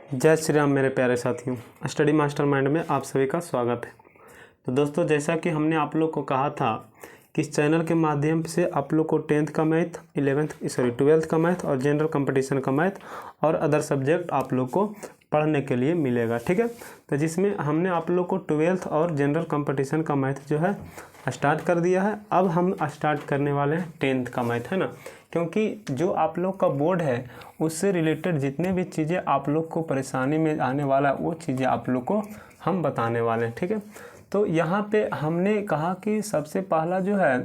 जय श्री राम मेरे प्यारे साथियों, स्टडी मास्टरमाइंड में आप सभी का स्वागत है। तो दोस्तों, जैसा कि हमने आप लोग को कहा था कि इस चैनल के माध्यम से आप लोग को 10th का मैथ, 12th का मैथ और जनरल कंपटीशन का मैथ और अदर सब्जेक्ट आप लोग को पढ़ने के लिए मिलेगा। ठीक है, तो जिसमें हमने आप लोग को 12th और जनरल कंपटीशन का मैथ जो है स्टार्ट कर दिया है। अब हम स्टार्ट करने वाले हैं 10th का मैथ, है ना, क्योंकि जो आप लोग का बोर्ड है उससे रिलेटेड जितने भी चीज़ें आप लोग को परेशानी में आने वाला वो चीज़ें आप लोग को हम बताने वाले हैं। ठीक है, तो यहाँ पे हमने कहा कि सबसे पहला जो है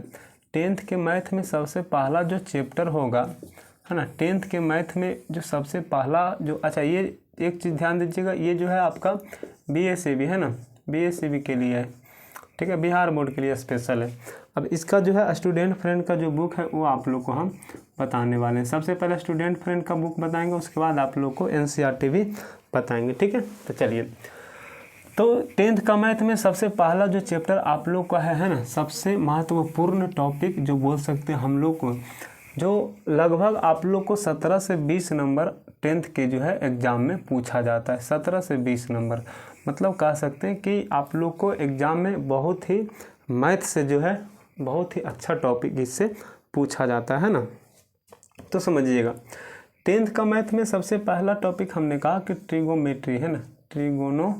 10th के मैथ में सबसे पहला जो चैप्टर होगा, है ना, 10th के मैथ में जो सबसे पहला जो, अच्छा ये एक चीज़ ध्यान दीजिएगा, ये जो है आपका BSAB है ना, BSAB के लिए है। ठीक है, बिहार बोर्ड के लिए स्पेशल है। अब इसका जो है स्टूडेंट फ्रेंड का जो बुक है वो आप लोग को हम बताने वाले हैं। सबसे पहले स्टूडेंट फ्रेंड का बुक बताएंगे, उसके बाद आप लोग को NCERT भी बताएंगे। ठीक है, तो चलिए, तो 10th का मैथ में सबसे पहला जो चैप्टर आप लोग का है ना, सबसे महत्वपूर्ण टॉपिक जो बोल सकते हैं हम लोग को, जो लगभग आप लोग को 17 से 20 नंबर 10th के जो है एग्ज़ाम में पूछा जाता है। 17 से 20 नंबर मतलब कह सकते हैं कि आप लोग को एग्ज़ाम में बहुत ही मैथ से जो है बहुत ही अच्छा टॉपिक इससे पूछा जाता है ना। तो समझिएगा, 10th का मैथ में सबसे पहला टॉपिक हमने कहा कि ट्रिगोमेट्री है ना, ट्रिगोनोमेट्री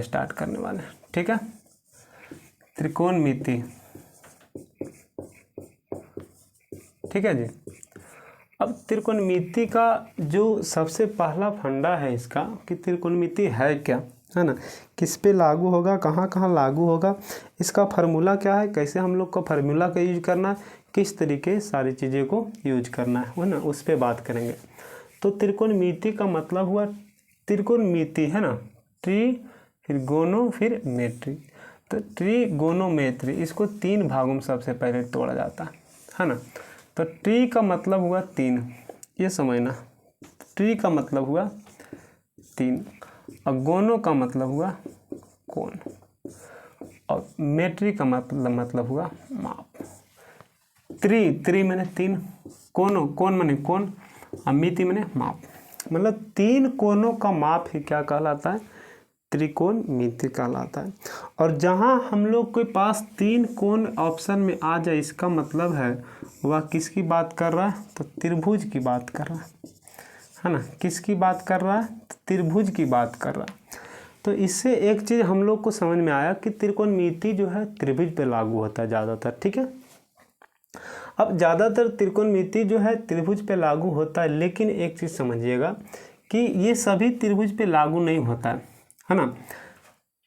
स्टार्ट करने वाले हैं। ठीक है, त्रिकोणमिति। ठीक है जी। अब त्रिकोणमिति का जो सबसे पहला फंडा है इसका कि त्रिकोणमिति है क्या, है ना, किस पे लागू होगा, कहाँ कहाँ लागू होगा, इसका फार्मूला क्या है, कैसे हम लोग को फार्मूला का यूज करना है, किस तरीके सारी चीज़ें को यूज करना है ना, उस पर बात करेंगे। तो त्रिकोणमिति का मतलब हुआ त्रिकोणमिति, है ना, ट्री फिर गोनो फिर मेट्री। तो ट्रिगोनोमेट्री इसको 3 भागों में सबसे पहले तोड़ा जाता है ना। तो ट्री का मतलब हुआ 3, ये समझना, ट्री का मतलब हुआ 3 और गोनो का मतलब हुआ कोण और मेट्री का मतलब हुआ माप। त्रि मैंने 3, कोण मैंने कोण और मिति मैंने माप, मतलब 3 कोणों का माप ही क्या कहलाता है, त्रिकोणमिति कहलाता है। और जहाँ हम लोग के पास 3 कोण ऑप्शन में आ जाए, इसका मतलब है वह किसकी बात कर रहा है, तो त्रिभुज की बात कर रहा है ना। किसकी बात कर रहा है, तो त्रिभुज की बात कर रहा है। तो इससे एक चीज़ हम लोग को समझ में आया कि त्रिकोणमिति जो है त्रिभुज पे लागू होता है ज़्यादातर। ठीक है, अब ज़्यादातर त्रिकोणमिति जो है त्रिभुज पे लागू होता है, लेकिन एक चीज़ समझिएगा कि ये सभी त्रिभुज पे लागू नहीं होता है ना।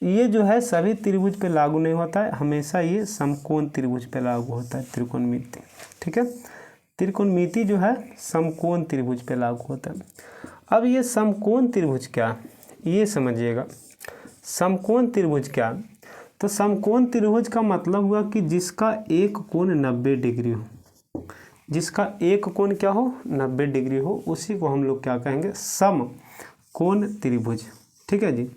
ये जो है सभी त्रिभुज पे लागू नहीं होता है, हमेशा ये समकोण त्रिभुज पे लागू होता है त्रिकोणमिति। ठीक है, त्रिकोणमिति जो है समकोण त्रिभुज पे लागू होता है। अब ये समकोण त्रिभुज क्या, ये समझिएगा, समकोण त्रिभुज क्या, तो समकोण त्रिभुज का मतलब हुआ कि जिसका एक कोण 90 डिग्री हो, जिसका एक कोण क्या हो, 90 डिग्री हो, उसी को हम लोग क्या कहेंगे, समकोण त्रिभुज। ठीक है जी।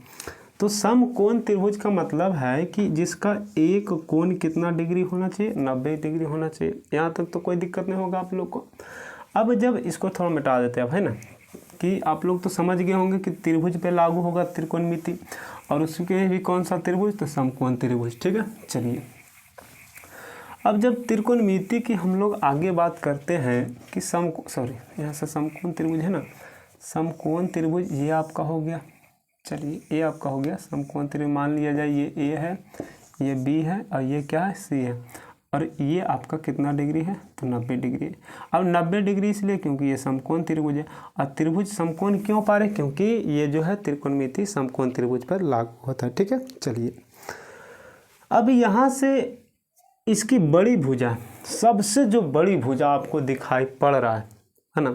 तो समकोण त्रिभुज का मतलब है कि जिसका एक कोण कितना डिग्री होना चाहिए, 90 डिग्री होना चाहिए। यहाँ तक तो कोई दिक्कत नहीं होगा आप लोग को। अब जब इसको थोड़ा मिटा देते हैं अब, है ना, कि आप लोग तो समझ गए होंगे कि त्रिभुज पे लागू होगा त्रिकोणमिति, और उसके भी कौन सा त्रिभुज, तो समकोण त्रिभुज। ठीक है, चलिए, अब जब त्रिकोणमिति की हम लोग आगे बात करते हैं कि यहाँ से समकोण त्रिभुज है ना, समकोण त्रिभुज ये आपका हो गया। चलिए, ये आपका हो गया समकोण त्रिभुज, मान लिया जाए ये A है, ये B है और ये क्या है, C है, और ये आपका कितना डिग्री है, तो 90 डिग्री है। अब 90 डिग्री इसलिए क्योंकि ये समकोण त्रिभुज है, और त्रिभुज समकोण क्यों पा रहे, क्योंकि ये जो है त्रिकोणमिति समकोण त्रिभुज पर लागू होता है। ठीक है, चलिए, अब यहाँ से इसकी बड़ी भुजा, सबसे जो बड़ी भुजा आपको दिखाई पड़ रहा है ना,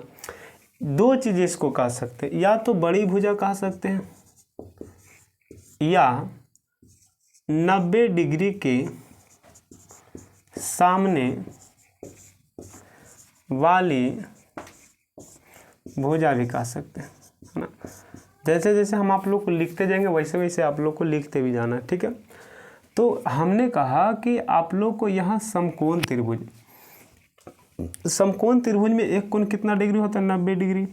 2 चीज़ें इसको कह सकते हैं, या तो बड़ी भुजा कह सकते हैं, या 90 डिग्री के सामने वाली भुजा भी कह सकते हैं, है ना। जैसे जैसे हम आप लोग को लिखते जाएंगे वैसे वैसे आप लोग को लिखते भी जाना है। ठीक है, तो हमने कहा कि आप लोग को यहाँ समकोण त्रिभुज में एक कोण कितना डिग्री होता है, 90 डिग्री।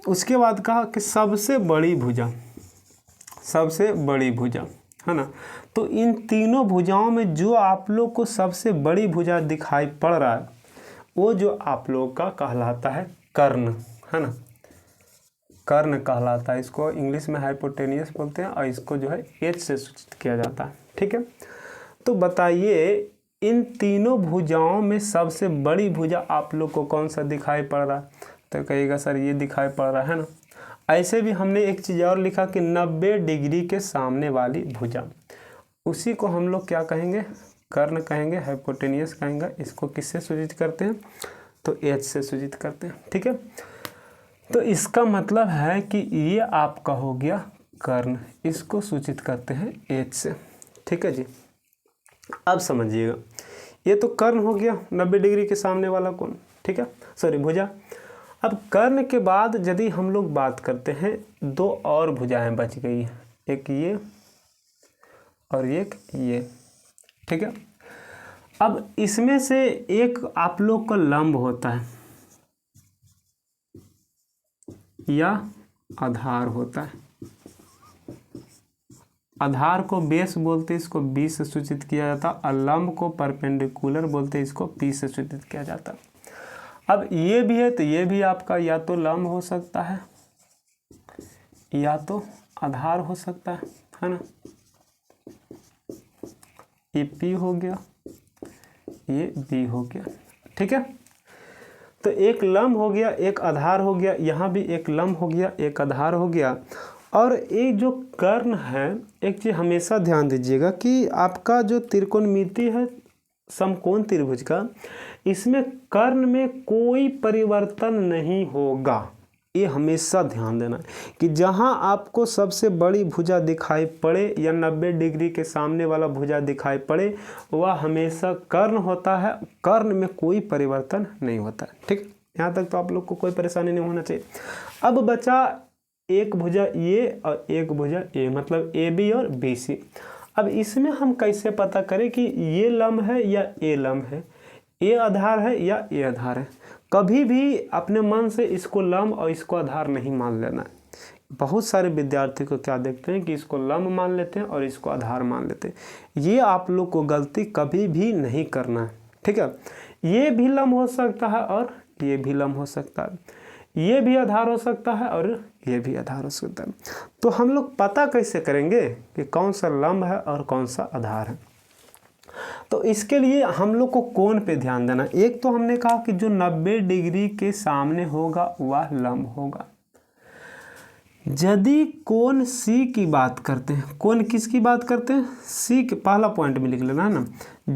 उसके बाद कहा कि सबसे बड़ी भुजा, सबसे बड़ी भुजा, है ना। तो इन तीनों भुजाओं में जो आप लोग को सबसे बड़ी भुजा दिखाई पड़ रहा है वो जो आप लोग का कहलाता है कर्ण, है ना, कर्ण कहलाता है। इसको इंग्लिश में हाइपोटेनियस बोलते हैं और इसको जो है एच से सूचित किया जाता है। ठीक है, तो बताइए इन तीनों भुजाओं में सबसे बड़ी भुजा आप लोग को कौन सा दिखाई पड़ रहा है? तो कहिएगा सर ये दिखाई पड़ रहा है ना। ऐसे भी हमने एक चीज़ और लिखा कि 90 डिग्री के सामने वाली भुजा, उसी को हम लोग क्या कहेंगे? कर्ण कहेंगे, हाइपोटेनियस कहेंगे। इसको किससे सूचित करते हैं? तो एच से सूचित करते हैं। ठीक है, तो इसका मतलब है कि ये आपका हो गया कर्ण, इसको सूचित करते हैं एच से। ठीक है जी, अब समझिएगा, ये तो कर्ण हो गया 90 डिग्री के सामने वाला कोण, ठीक है, सॉरी भुजा। अब कर्ण के बाद यदि हम लोग बात करते हैं, दो और भुजाएं बच गई हैं, एक ये और एक ये। ठीक है, अब इसमें से एक आप लोग का लंब होता है या आधार होता है। आधार को बेस बोलते हैं, इसको बी से सूचित किया जाता है, और लंब को परपेंडिकुलर बोलते हैं, इसको पी से सूचित किया जाता है। अब ये भी है तो ये भी आपका या तो लंब हो सकता है या तो आधार हो सकता है ना। ये पी हो गया, ये बी हो गया। ठीक है, तो एक लंब हो गया, एक आधार हो गया, यहाँ भी एक लंब हो गया, एक आधार हो गया। और एक जो कर्ण है, एक चीज़ हमेशा ध्यान दीजिएगा कि आपका जो त्रिकोणमिति है समकोण त्रिभुज का, इसमें कर्ण में कोई परिवर्तन नहीं होगा। ये हमेशा ध्यान देना है कि जहाँ आपको सबसे बड़ी भुजा दिखाई पड़े या 90 डिग्री के सामने वाला भुजा दिखाई पड़े, वह हमेशा कर्ण होता है, कर्ण में कोई परिवर्तन नहीं होता है। ठीक, यहाँ तक तो आप लोग को कोई परेशानी नहीं होना चाहिए। अब बचा एक भुजा ये और एक भुजा ए, मतलब ए बी और बी सी। अब इसमें हम कैसे पता करें कि ये लंब है या ए लंब है, ए आधार है या ए आधार है? कभी भी अपने मन से इसको लंब और इसको आधार नहीं मान लेना है। बहुत सारे विद्यार्थी को क्या देखते हैं कि इसको लंब मान लेते हैं और इसको आधार मान लेते हैं। ये आप लोग को गलती कभी भी नहीं करना है। ठीक है, ये भी लंब हो सकता है और ये भी लंब हो सकता है, ये भी आधार हो सकता है और ये भी आधार हो सकता है। तो हम लोग पता कैसे करेंगे कि कौन सा लंब है और कौन सा आधार है? तो इसके लिए हम लोग को कोण पे ध्यान देना। एक तो हमने कहा कि जो 90 डिग्री के सामने होगा वह लंब होगा। यदि कोण सी की बात करते हैं, कोण किसकी बात करते हैं? सी के, पहला पॉइंट में लिख लेना है ना।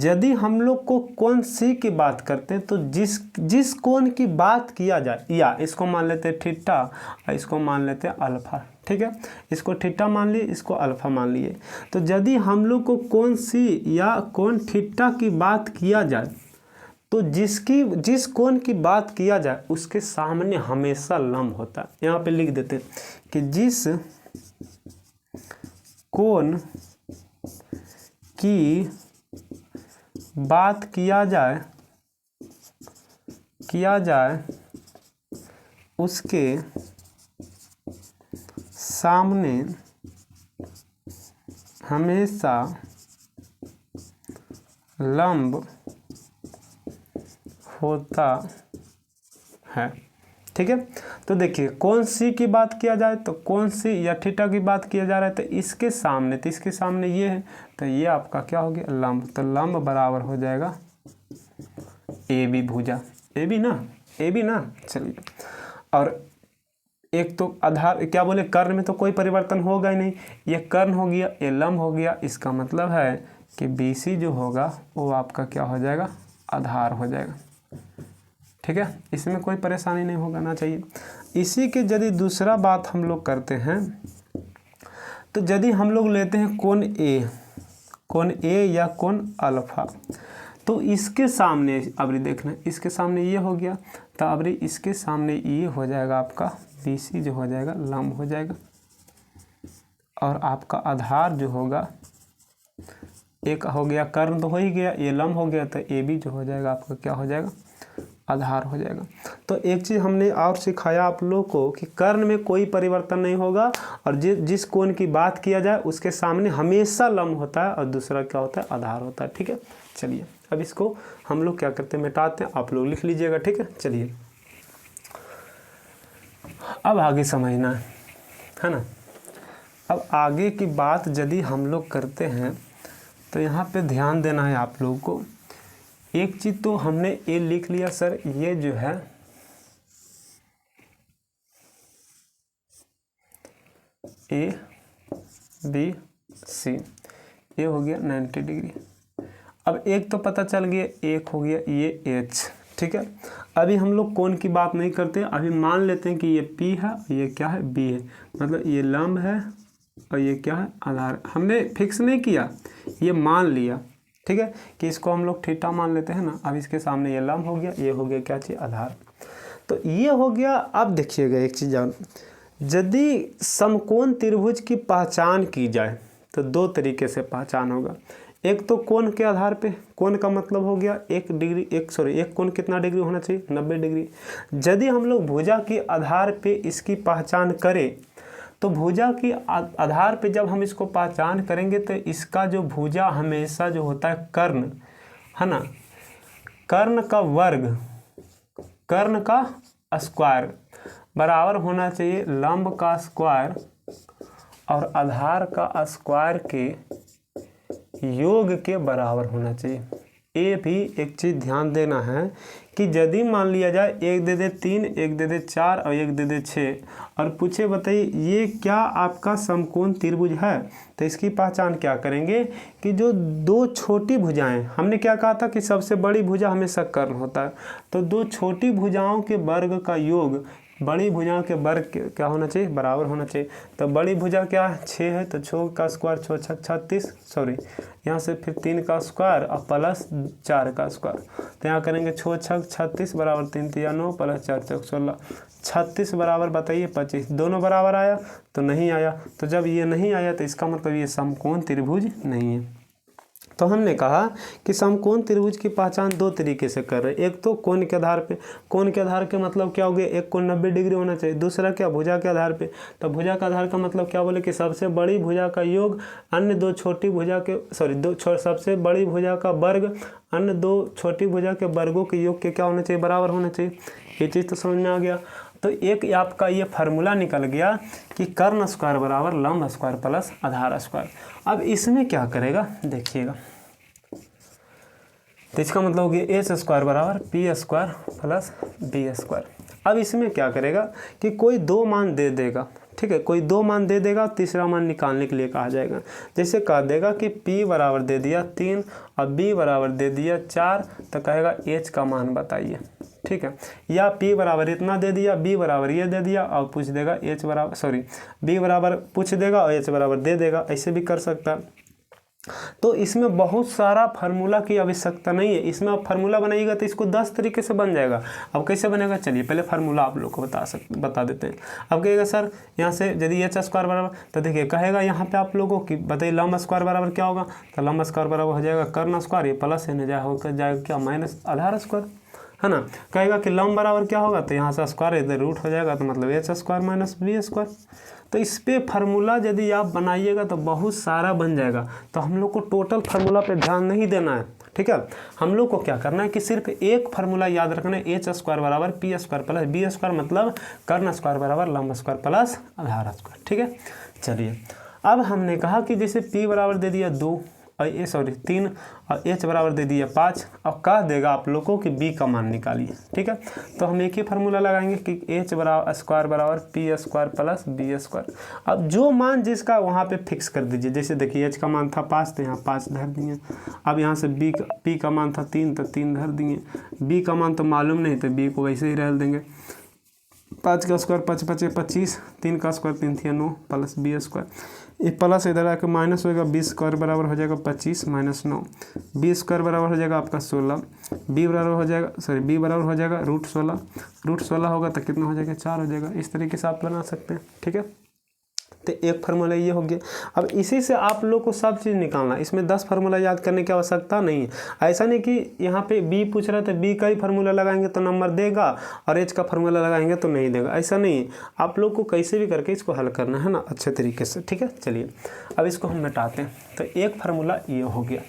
यदि हम लोग को कोण सी की बात करते हैं तो जिस कोण की बात किया जाए, या इसको मान लेते हैं थीटा और इसको मान लेते हैं अल्फा। ठीक है, इसको थीटा मान लिए, इसको अल्फा मान लिए। तो यदि हम लोग को कोण सी या कोण थीटा की बात किया जाए तो जिस कोण की बात किया जाए उसके सामने हमेशा लंब होता है। यहाँ पे लिख देते हैं कि जिस कोण की बात किया जाए उसके सामने हमेशा लंब होता है। ठीक है, तो देखिए कोण सी की बात किया जाए तो कोण सी या थीटा की बात किया जा रहा है तो इसके सामने ये है, तो ये आपका क्या हो गया? लंब। तो लंब बराबर हो जाएगा ए बी भुजा, ए बी ना। चलिए, और एक तो आधार क्या बोले, कर्ण में तो कोई परिवर्तन होगा ही नहीं, ये कर्ण हो गया, ये लंब हो गया। इसका मतलब है कि बी सी जो होगा वो आपका क्या हो जाएगा? आधार हो जाएगा। ठीक है, इसमें कोई परेशानी नहीं होना चाहिए। इसी के यदि दूसरा बात हम लोग करते हैं तो यदि हम लोग लेते हैं कोण ए या कोण अल्फा, तो इसके सामने अब देखना, इसके सामने ये हो गया, तो अब इसके सामने ये हो जाएगा आपका बी सी जो हो जाएगा लंब हो जाएगा, और आपका आधार जो होगा एक हो गया, कर्ण तो हो ही गया, ये लंब हो गया, तो ए बी जो हो जाएगा आपका क्या हो जाएगा? आधार हो जाएगा। तो एक चीज़ हमने और सिखाया आप लोग को कि कर्ण में कोई परिवर्तन नहीं होगा और जिस कोण की बात किया जाए उसके सामने हमेशा लंब होता है और दूसरा क्या होता है, आधार होता है। ठीक है, चलिए अब इसको हम लोग क्या करते हैं, मिटाते हैं, आप लोग लिख लीजिएगा। ठीक है, चलिए अब आगे समझना है ना। अब आगे की बात यदि हम लोग करते हैं तो यहाँ पे ध्यान देना है आप लोगों को। एक चीज़ तो हमने ये लिख लिया सर, ये जो है ए बी सी, ये हो गया 90 डिग्री। अब एक तो पता चल गया, एक हो गया ये एच। ठीक है, अभी हम लोग कोण की बात नहीं करते, अभी मान लेते हैं कि ये पी है, ये क्या है, बी है, मतलब ये लंब है और ये क्या है, आधार। हमने फिक्स नहीं किया, ये मान लिया। ठीक है, कि इसको हम लोग थीटा मान लेते हैं ना। अब इसके सामने ये लंब हो गया, ये हो गया क्या चीज़, आधार। तो ये हो गया। अब देखिएगा एक चीज़ जान, यदि समकोण त्रिभुज की पहचान की जाए तो दो तरीके से पहचान होगा। एक तो कोण के आधार पे, कोण का मतलब हो गया एक कोण कितना डिग्री होना चाहिए, 90 डिग्री। यदि हम लोग भुजा के आधार पे इसकी पहचान करें तो भुजा की आधार पे जब हम इसको पहचान करेंगे तो इसका जो भुजा हमेशा जो होता है कर्ण, है ना, कर्ण का वर्ग, कर्ण का स्क्वायर बराबर होना चाहिए लंब का स्क्वायर और आधार का स्क्वायर के योग के बराबर होना चाहिए। ये भी एक चीज़ ध्यान देना है कि यदि मान लिया जाए एक दे दे 3, एक दे दे 4 और एक दे दे 6 और पूछे बताइए ये क्या आपका समकोण त्रिभुज है, तो इसकी पहचान क्या करेंगे कि जो दो छोटी भुजाएं, हमने क्या कहा था कि सबसे बड़ी भुजा हमेशा कर्ण होता है, तो दो छोटी भुजाओं के वर्ग का योग बड़ी भुजाओं के वर्ग क्या होना चाहिए, बराबर होना चाहिए। तो बड़ी भुजा क्या है, 6 है, तो 6 का स्क्वायर 6 6 36, सॉरी यहाँ से फिर 3 का स्क्वायर और प्लस 4 का स्क्वायर, तो यहाँ करेंगे 6 6 36 बराबर 3 3 9 प्लस 4 4 16, 36 बराबर बताइए 25। दोनों बराबर आया तो नहीं आया, तो जब ये नहीं आया तो इसका मतलब ये समकोण त्रिभुज नहीं है। तो हमने कहा कि समकोण त्रिभुज की पहचान दो तरीके से कर रहे हैं। एक तो कोण के आधार पे, कोण के आधार के मतलब क्या हो गया, एक कोण 90 डिग्री होना चाहिए। दूसरा क्या, भुजा के आधार पे, तो भुजा के आधार का मतलब क्या बोले कि सबसे बड़ी भुजा का योग अन्य दो छोटी भुजा के, सबसे बड़ी भुजा का वर्ग अन्य दो छोटी भुजा के वर्गों के योग के क्या होना चाहिए, बराबर होना चाहिए। ये चीज़ तो समझ में आ गया। तो एक आपका ये फार्मूला निकल गया कि कर्ण स्क्वायर बराबर लंब स्क्वायर प्लस आधार स्क्वायर। अब इसमें क्या करेगा देखिएगा, तो इसका मतलब हो गया एच स्क्वायर बराबर P square plus B square. अब इसमें क्या करेगा कि कोई दो मान दे देगा, ठीक है, कोई दो मान दे देगा, तीसरा मान निकालने के लिए कहा जाएगा। जैसे कह देगा कि p बराबर दे दिया 3 और b बराबर दे दिया 4, तो कहेगा h का मान बताइए। ठीक है, या p बराबर इतना दे दिया, b बराबर ये दे दिया और पूछ देगा b बराबर पूछ देगा और h बराबर दे देगा, ऐसे भी कर सकता है। तो इसमें बहुत सारा फार्मूला की आवश्यकता नहीं है। इसमें आप फार्मूला बनाइएगा तो इसको 10 तरीके से बन जाएगा। अब कैसे बनेगा, चलिए पहले फार्मूला आप लोग को बता देते हैं। अब कहेगा सर यहाँ से यदि एच स्क्वायर बराबर, तो देखिए कहेगा यहाँ पे आप लोगों की बताइए लंब स्क्वायर बराबर क्या होगा, तो लंब स्क्वायर बराबर हो जाएगा कर्ण स्क्वायर, ये प्लस है होकर जाएगा क्या माइनस आधार स्क्वायर, है ना। कहेगा कि लंब बराबर क्या होगा, तो यहाँ से स्क्वायर इधर रूट हो जाएगा, तो मतलब H square minus B square. तो इस पे फार्मूला यदि आप बनाइएगा तो बहुत सारा बन जाएगा। तो हम लोग को टोटल फार्मूला पे ध्यान नहीं देना है, ठीक है। हम लोग को क्या करना है कि सिर्फ एक फार्मूला याद रखना है, एच स्क्वायर बराबर P square plus B square, मतलब कर्ण स्क्वायर बराबर लंब स्क्वायर प्लस आधार स्क्वायर। ठीक है, चलिए अब हमने कहा कि जैसे पी बराबर दे दिया 2 और 3 और एच बराबर दे दिया 5, और कह देगा आप लोगों कि बी का मान निकालिए। ठीक है, तो हम एक ही फार्मूला लगाएंगे कि एच बराबर स्क्वायर बराबर P square plus B square. अब जो मान जिसका वहाँ पे फिक्स कर दीजिए। जैसे देखिए एच का मान था 5, तो यहाँ 5 धर दिए। अब यहाँ से पी का मान था 3, तो 3 धर दिए। बी का मान तो मालूम नहीं, तो बी को वैसे ही रह देंगे। 5 का स्क्वायर 5 5 25, 3 का स्क्वायर 3 3 9 प्लस बी स्क्वायर, ये प्लस इधर आकर माइनस होगा, बी स्क्वायर बराबर हो जाएगा 25 माइनस 9, बी स्क्वायर बराबर हो जाएगा आपका 16, बी बराबर हो जाएगा √16 होगा तो कितना हो जाएगा 4 हो जाएगा। इस तरीके से आप बना सकते हैं। ठीक है, तो एक फार्मूला ये हो गया। अब इसी से आप लोग को सब चीज़ निकालना, इसमें 10 फार्मूला याद करने की आवश्यकता नहीं है। ऐसा नहीं कि यहाँ पे बी पूछ रहा है तो बी का ही फार्मूला लगाएंगे तो नंबर देगा और एच का फार्मूला लगाएंगे तो नहीं देगा, ऐसा नहीं है। आप लोग को कैसे भी करके इसको हल करना है ना अच्छे तरीके से, ठीक है। चलिए अब इसको हम मिटाते हैं। तो एक फार्मूला ये हो गया।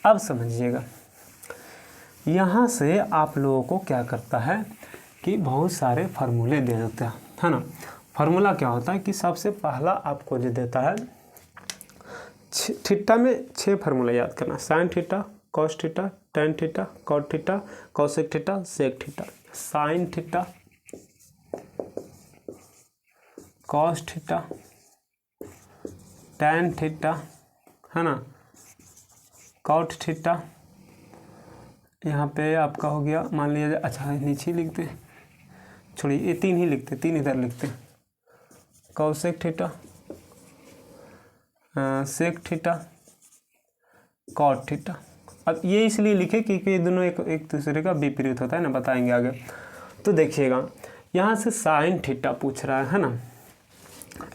अब समझिएगा, यहाँ से आप लोगों को क्या करता है कि बहुत सारे फार्मूले दे देते हैं, है ना। फार्मूला क्या होता है कि सबसे पहला आपको जो देता है, थीटा में 6 फार्मूला याद करना, sin theta, cos theta, tan theta, cot theta, cosec theta, sec theta. Sin theta, cos theta, tan theta, है ना, कॉट थीटा, यहाँ पे आपका हो गया, मान लीजिए, अच्छा नीचे ही लिखते हैं, छोड़िए ये 3 ही लिखते, 3 इधर लिखते हैं, cosec theta, sec theta, cot theta. अब ये इसलिए लिखे क्योंकि ये दोनों एक दूसरे का विपरीत होता है ना, बताएंगे आगे। तो देखिएगा यहाँ से साइन थीटा पूछ रहा है ना,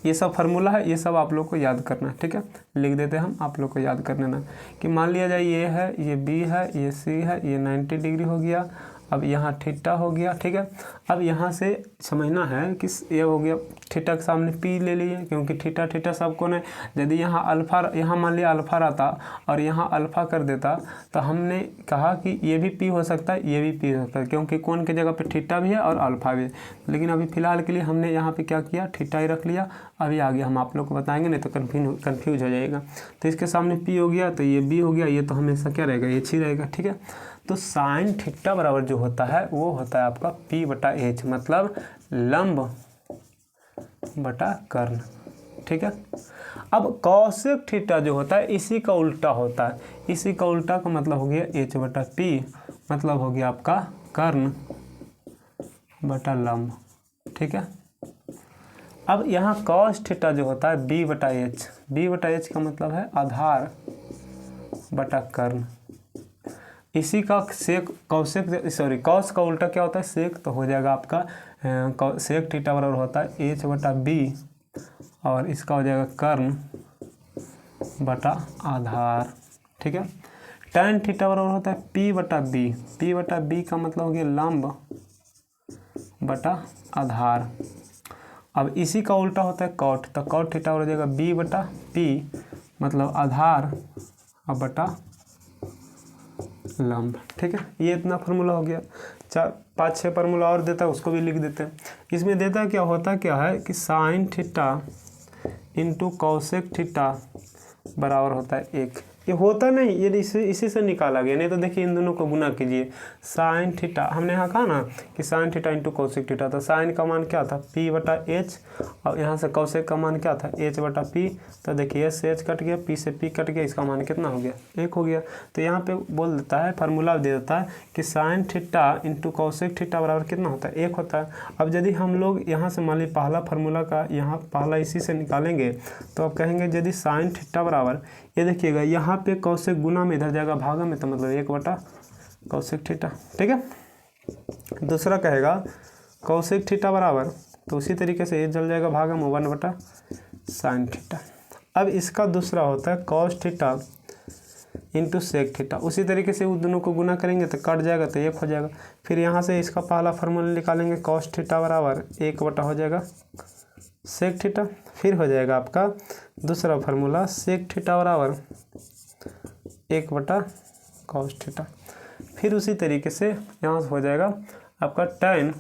ये सब फार्मूला है, ये सब आप लोग को याद करना है, ठीक है। लिख देते हैं हम, आप लोग को याद कर लेना कि मान लिया जाए ये है, ये बी है, ये सी है, ये 90 डिग्री हो गया। अब यहाँ थीटा हो गया, ठीक है। अब यहाँ से समझना है कि ये हो गया, थीटा के सामने पी ले लिए क्योंकि थीटा थीटा सबको नहीं। यदि यहाँ अल्फा, यहाँ मान लिया अल्फा रहता और यहाँ अल्फा कर देता तो हमने कहा कि ये भी पी हो सकता है, ये भी पी हो सकता है, क्योंकि कोण की जगह पे थीटा भी है और अल्फा भी है। लेकिन अभी फ़िलहाल के लिए हमने यहाँ पे क्या किया, थीटा ही रख लिया। अभी आगे हम आप लोग को बताएंगे, नहीं तो कन्फ्यूज हो जाएगा। तो इसके सामने पी हो गया तो ये बी हो गया, ये तो हमेशा क्या रहेगा, एच ही रहेगा, ठीक है। तो साइन थीटा बराबर जो होता है वो होता है आपका P बटा एच, मतलब लंब बटा कर्ण, ठीक है। अब कॉसेक थीटा जो होता है इसी का उल्टा होता है, इसी का उल्टा का मतलब हो गया एच बटा पी, मतलब हो गया आपका कर्ण बटा लंब, ठीक है। अब यहाँ कॉस थीटा जो होता है बी बटा एच, बी बटा एच का मतलब है आधार बटा कर्ण। इसी का सेक कौसेक, सॉरी कॉस का उल्टा क्या होता है, सेक, तो हो जाएगा आपका सेक थीटा बराबर होता है एच बटा बी और इसका हो जाएगा कर्ण बटा आधार, ठीक है। टेन थीटा बराबर होता है पी बटा बी, पी बटा बी का मतलब हो गया लंब बटा आधार। अब इसी का उल्टा होता है कॉट, तो कॉट थीटा हो जाएगा बी बटा पी, मतलब आधार और बटा लंब, ठीक है। ये इतना फार्मूला हो गया। 4-5-6 फार्मूला और देता है, उसको भी लिख देते हैं। इसमें देता क्या होता क्या है कि sine theta into cosec theta बराबर होता है 1। ये होता नहीं, ये इसी से निकाला गया, नहीं तो देखिए इन दोनों को गुना कीजिए। साइन थीटा, हमने यहाँ कहा ना कि sine theta into Kaushik theta, तो साइन का मान क्या था पी बटा एच, और यहाँ से कौशिक का मान क्या था एच बटा पी। तो देखिए एच से एच कट गया, पी से पी कट गया, इसका मान कितना हो गया 1 हो गया। तो यहाँ पे बोल देता है, फार्मूला दे देता है कि sine theta into Kaushik theta बराबर कितना होता है 1 होता है। अब यदि हम लोग यहाँ से मान लीजिए पहला फार्मूला का यहाँ पहला इसी से निकालेंगे तो अब कहेंगे यदि साइन थीटा बराबर, ये देखिएगा यहाँ पे कौशिक गुना में इधर जाएगा भागा में, तो मतलब 1 बटा कौशिक थीटा, ठीक है। दूसरा कहेगा कौशिक थीटा बराबर, तो उसी तरीके से ये जल जाएगा भागा में 1 बटा साइन थीटा। अब इसका दूसरा होता है cos theta into sec theta, उसी तरीके से उस दोनों को गुना करेंगे तो कट जाएगा तो 1 हो जाएगा। फिर यहाँ से इसका पहला फार्मूला निकालेंगे, कॉस थीटा बराबर 1 बटा हो जाएगा सेक थीटा। फिर हो जाएगा आपका दूसरा फार्मूला सेक थीटा बराबर 1 बटा कॉस थीटा। फिर उसी तरीके से यहाँ से हो जाएगा आपका tan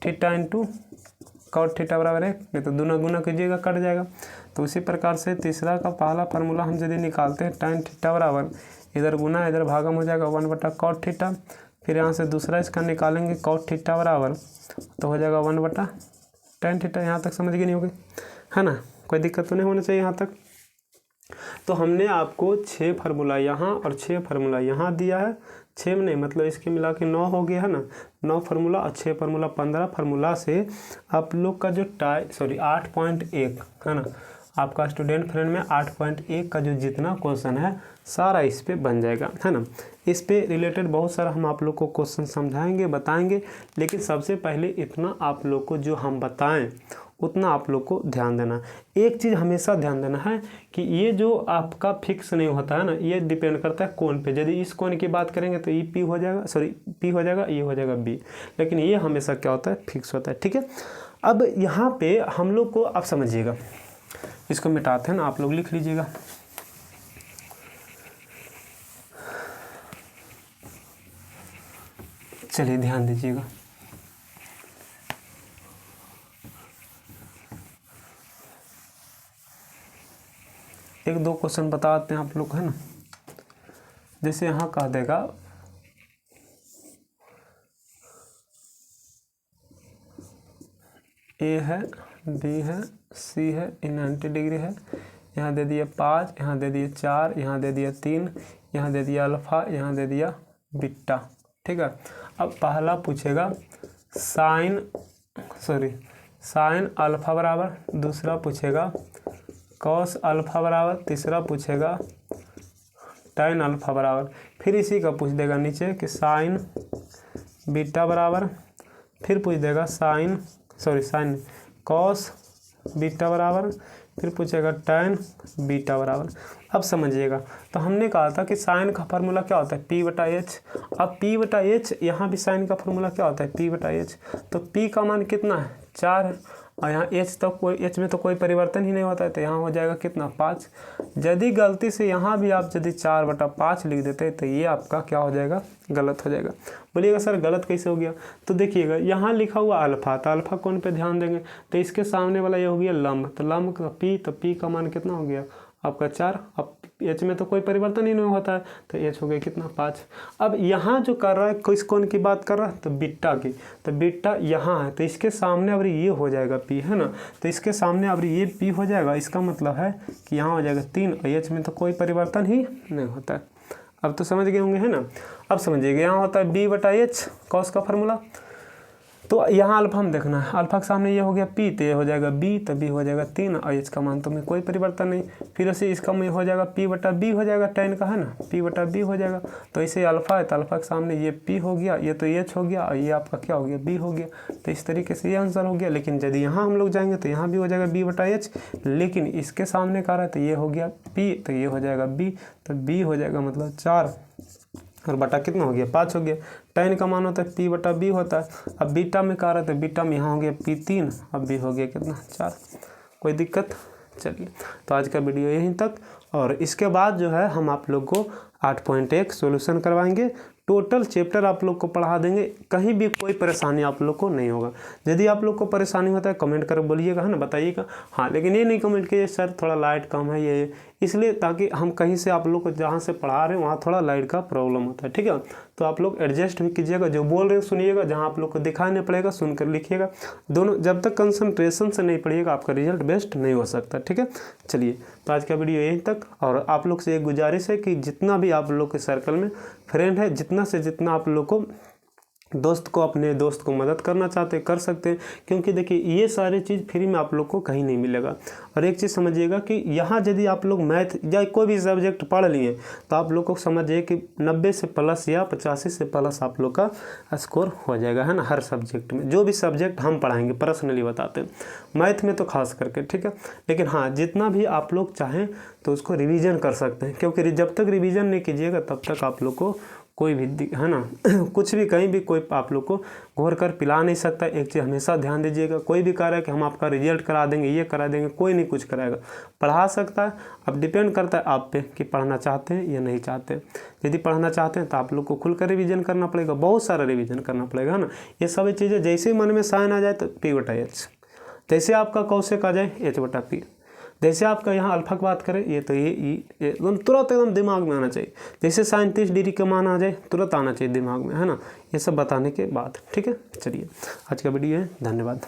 theta into cot theta बराबर 1, नहीं तो दोनों गुना कीजिएगा कट जाएगा। तो उसी प्रकार से तीसरा का पहला फार्मूला हम यदि निकालते हैं टेन थीटा बराबर, इधर गुना इधर भागम हो जाएगा 1 बटा कॉट थीटा। फिर यहाँ से दूसरा इसका निकालेंगे कॉट थीटा बराबर, तो हो जाएगा 1 बटा टेन थीटा। यहाँ तक समझ गए नहीं होगी, है ना, कोई दिक्कत तो नहीं होना चाहिए यहाँ तक। तो हमने आपको 6 फार्मूला यहाँ और 6 फार्मूला यहाँ दिया है, 6 में नहीं मतलब इसके मिला के 9 हो गया है ना, 9 फार्मूला और 6 फार्मूला 15 फार्मूला से आप लोग का जो 8.1 है ना, आपका स्टूडेंट फ्रेंड में 8.1 का जो जितना क्वेश्चन है सारा इस पे बन जाएगा, है ना। इस पे रिलेटेड बहुत सारा हम आप लोग को क्वेश्चन समझाएंगे, बताएंगे, लेकिन सबसे पहले इतना आप लोग को जो हम बताएं उतना आप लोग को ध्यान देना। एक चीज़ हमेशा ध्यान देना है कि ये जो आपका फिक्स नहीं होता है ना, ये डिपेंड करता है कोण पे। यदि इस कोण की बात करेंगे तो ये पी हो जाएगा, सॉरी पी हो जाएगा, ये हो जाएगा बी, लेकिन ये हमेशा क्या होता है, फिक्स होता है, ठीक है। अब यहाँ पे हम लोग को आप समझिएगा, इसको मिटाते हैं ना, आप लोग लिख लीजिएगा। चलिए ध्यान दीजिएगा, एक दो क्वेश्चन बताते हैं आप लोग, है ना। जैसे यहाँ कह देगा ए है, बी है, सी है, 90 डिग्री है, यहाँ दे दिया 5, यहाँ दे दिया 4, यहाँ दे दिया 3, यहाँ दे दिया अल्फ़ा, यहाँ दे दिया बीटा, ठीक है। अब पहला पूछेगा साइन अल्फ़ा बराबर, दूसरा पूछेगा कॉस अल्फ़ा बराबर, तीसरा पूछेगा tan अल्फ़ा बराबर, फिर इसी का पूछ देगा नीचे कि साइन बीटा बराबर, फिर पूछ देगा साइन कॉस बीटा बराबर, फिर पूछेगा tan बीटा बराबर। अब समझिएगा, तो हमने कहा था कि साइन का फार्मूला क्या होता है, p/h। अब p/h यहाँ भी साइन का फार्मूला क्या होता है, p/h। तो p का मान कितना है, 4 है, और यहाँ h में तो कोई परिवर्तन ही नहीं होता है, तो यहाँ हो जाएगा कितना, 5। यदि गलती से यहाँ भी आप यदि 4/5 लिख देते हैं तो ये आपका क्या हो जाएगा, गलत हो जाएगा। बोलिएगा सर गलत कैसे हो गया, तो देखिएगा यहाँ लिखा हुआ अल्फ़ा, तो अल्फ़ा कौन पे ध्यान देंगे, तो इसके सामने वाला ये हो गया लंब, तो लंब का p, तो p का मान कितना हो गया आपका 4। अब h में तो कोई परिवर्तन ही नहीं होता है, तो h हो गया कितना, 5। अब यहाँ जो कर रहा है किस कोण की बात कर रहा है, तो बीटा की, तो बीटा यहाँ है, तो इसके सामने अब ये हो जाएगा p, है ना। तो इसके सामने अब ये p हो जाएगा, इसका मतलब है कि यहाँ हो जाएगा 3, और h में तो कोई परिवर्तन ही नहीं होता है। अब तो समझ गए होंगे, है ना। अब समझिएगा यहाँ होता है b/h कॉस का फार्मूला, तो यहाँ अल्फ़ा हम देखना है, अल्फ़ा के सामने ये हो गया p, तो ये हो जाएगा b, तो b हो जाएगा 3, और h का मान तो में कोई परिवर्तन नहीं। फिर ऐसे इसका में हो जाएगा p/b हो जाएगा, tan का है ना, p/b हो जाएगा। तो ऐसे अल्फ़ा है, तो अल्फ़ा के सामने ये p हो गया, ये तो h हो गया, और ये आपका क्या हो गया, b हो गया। तो इस तरीके से ये आंसर हो गया। लेकिन यदि यहाँ हम लोग जाएंगे तो यहाँ भी हो जाएगा b/h, लेकिन इसके सामने का रहा है तो ये हो गया p, तो ये हो जाएगा b, तो b हो जाएगा मतलब 4, और बटा कितना हो गया, 5 हो गया। tan का मान होता है p/b होता है। अब बीटा में कह रहा है तो बीटा में यहाँ हो गया p3, अब b हो गया कितना, 4। कोई दिक्कत, चलिए तो आज का वीडियो यहीं तक, और इसके बाद जो है हम आप लोग को 8.1 सॉल्यूशन करवाएंगे। टोटल चैप्टर आप लोग को पढ़ा देंगे, कहीं भी कोई परेशानी आप लोग को नहीं होगा। यदि आप लोग को परेशानी होता है कमेंट कर बोलिएगा, है ना, बताइएगा। हाँ, लेकिन ये नहीं कमेंट कीजिए सर थोड़ा लाइट कम है ये, इसलिए ताकि हम कहीं से आप लोग को जहाँ से पढ़ा रहे हैं वहाँ थोड़ा लाइट का प्रॉब्लम होता है, ठीक है। तो आप लोग एडजस्ट भी कीजिएगा, जो बोल रहे हैं सुनिएगा, जहाँ आप लोग को दिखाई नहीं पड़ेगा सुनकर लिखिएगा। दोनों जब तक कंसंट्रेशन से नहीं पढ़िएगा आपका रिजल्ट बेस्ट नहीं हो सकता, ठीक है। चलिए तो आज का वीडियो यहीं तक, और आप लोग से एक गुजारिश है कि जितना भी आप लोग के सर्कल में फ्रेंड है, जितना से जितना आप लोग को अपने दोस्त को मदद करना चाहते हैं कर सकते हैं, क्योंकि देखिए ये सारी चीज़ फ्री में आप लोग को कहीं नहीं मिलेगा। और एक चीज़ समझिएगा कि यहाँ यदि आप लोग मैथ या कोई भी सब्जेक्ट पढ़ लिए तो आप लोग को समझिए कि 90 से प्लस या 85 से प्लस आप लोग का स्कोर हो जाएगा, है ना, हर सब्जेक्ट में। जो भी सब्जेक्ट हम पढ़ाएंगे पर्सनली बताते हैं, मैथ में तो खास करके, ठीक है। लेकिन हाँ, जितना भी आप लोग चाहें तो उसको रिवीजन कर सकते हैं, क्योंकि जब तक रिवीजन नहीं कीजिएगा तब तक आप लोग को कोई भी, है ना, कुछ भी कहीं भी कोई आप लोग को घोर कर पिला नहीं सकता। एक चीज़ हमेशा ध्यान दीजिएगा, कोई भी कह रहा है कि हम आपका रिजल्ट करा देंगे, ये करा देंगे, कोई नहीं कुछ कराएगा। पढ़ा सकता है, अब डिपेंड करता है आप पे कि पढ़ना चाहते हैं या नहीं चाहते। यदि पढ़ना चाहते हैं तो आप लोग को खुलकर रिवीजन करना पड़ेगा, बहुत सारा रिवीजन करना पड़ेगा, है ना। ये सभी चीज़ें जैसे ही मन में साइन आ जाए तो p/h, जैसे आपका कौशिक आ जाए h/p, जैसे आपका यहाँ अल्फा की बात करें ये तो ये एकदम तुरंत एकदम दिमाग में आना चाहिए। जैसे साइन 30 डिग्री का मान आ जाए तुरंत आना चाहिए दिमाग में, है ना, ये सब बताने के बाद, ठीक है। चलिए आज का वीडियो है, धन्यवाद।